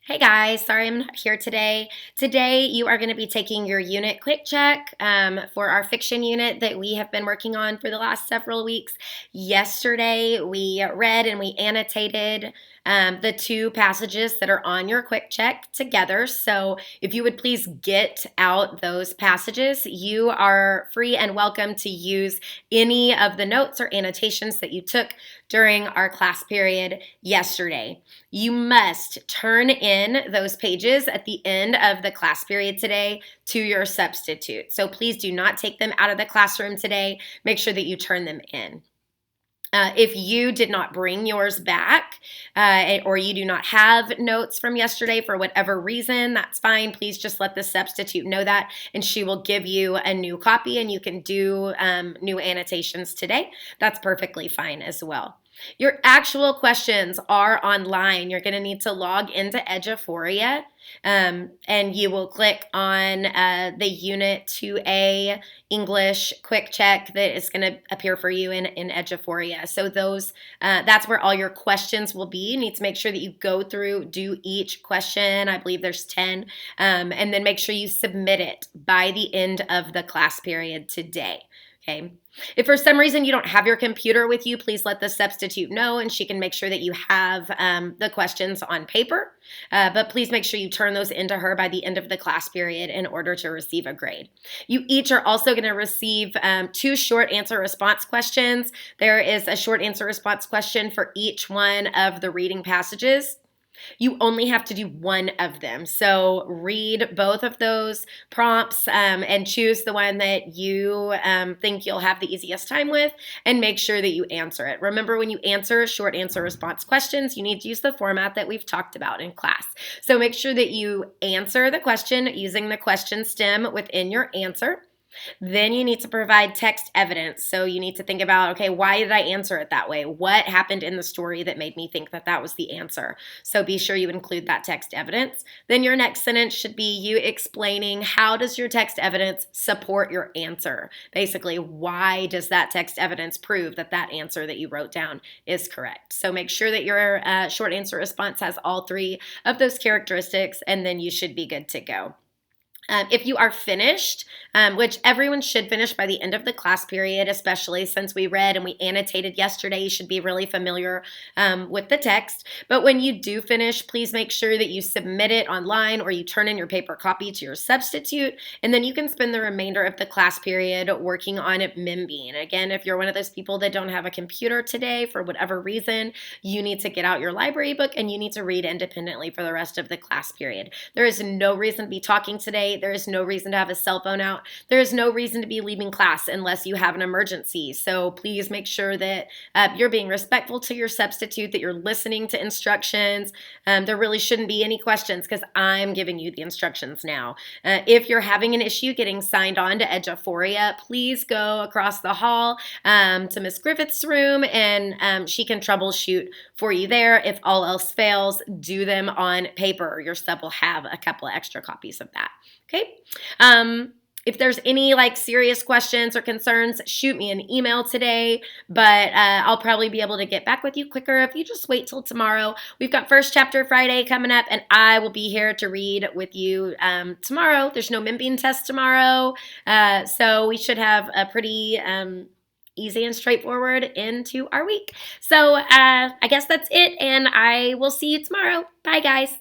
Hey guys, sorry I'm not here today. Today you are going to be taking your unit quick check for our fiction unit that we have been working on for the last several weeks. Yesterday we read and we annotated the two passages that are on your quick check together. So if you would please get out those passages, you are free and welcome to use any of the notes or annotations that you took during our class period yesterday. You must turn in those pages at the end of the class period today to your substitute. So please do not take them out of the classroom today. Make sure that you turn them in. If you did not bring yours back or you do not have notes from yesterday for whatever reason, that's fine. Please just let the substitute know that and she will give you a new copy and you can do new annotations today. That's perfectly fine as well. Your actual questions are online. You're going to need to log into Eduphoria and you will click on the Unit 2A English quick check that is going to appear for you in Eduphoria. So that's where all your questions will be. You need to make sure that you go through, do each question. I believe there's 10, and then make sure you submit it by the end of the class period today. Okay. If for some reason you don't have your computer with you, please let the substitute know and she can make sure that you have the questions on paper. But please make sure you turn those into her by the end of the class period in order to receive a grade. You each are also going to receive 2 short answer response questions. There is a short answer response question for each one of the reading passages. You only have to do one of them. So read both of those prompts and choose the one that you think you'll have the easiest time with and make sure that you answer it. Remember, when you answer short answer response questions, you need to use the format that we've talked about in class. So make sure that you answer the question using the question stem within your answer. Then you need to provide text evidence. So you need to think about, okay, why did I answer it that way? What happened in the story that made me think that that was the answer? So be sure you include that text evidence. Then your next sentence should be you explaining how does your text evidence support your answer? Basically, why does that text evidence prove that that answer that you wrote down is correct? So make sure that your short answer response has all 3 of those characteristics, and then you should be good to go. If you are finished, which everyone should finish by the end of the class period, especially since we read and we annotated yesterday, you should be really familiar with the text. But when you do finish, please make sure that you submit it online or you turn in your paper copy to your substitute, and then you can spend the remainder of the class period working on MemBean. Again, if you're one of those people that don't have a computer today for whatever reason, you need to get out your library book and you need to read independently for the rest of the class period. There is no reason to be talking today. There is no reason to have a cell phone out. There is no reason to be leaving class unless you have an emergency. So please make sure that you're being respectful to your substitute, that you're listening to instructions. There really shouldn't be any questions because I'm giving you the instructions now. If you're having an issue getting signed on to Eduphoria, please go across the hall to Miss Griffith's room and she can troubleshoot for you there. If all else fails, do them on paper. Your sub will have a couple of extra copies of that. Okay. If there's any serious questions or concerns, shoot me an email today, but I'll probably be able to get back with you quicker if you just wait till tomorrow. We've got First Chapter Friday coming up, and I will be here to read with you tomorrow. There's no MemBean test tomorrow, so we should have a pretty easy and straightforward into our week. So I guess that's it, and I will see you tomorrow. Bye, guys.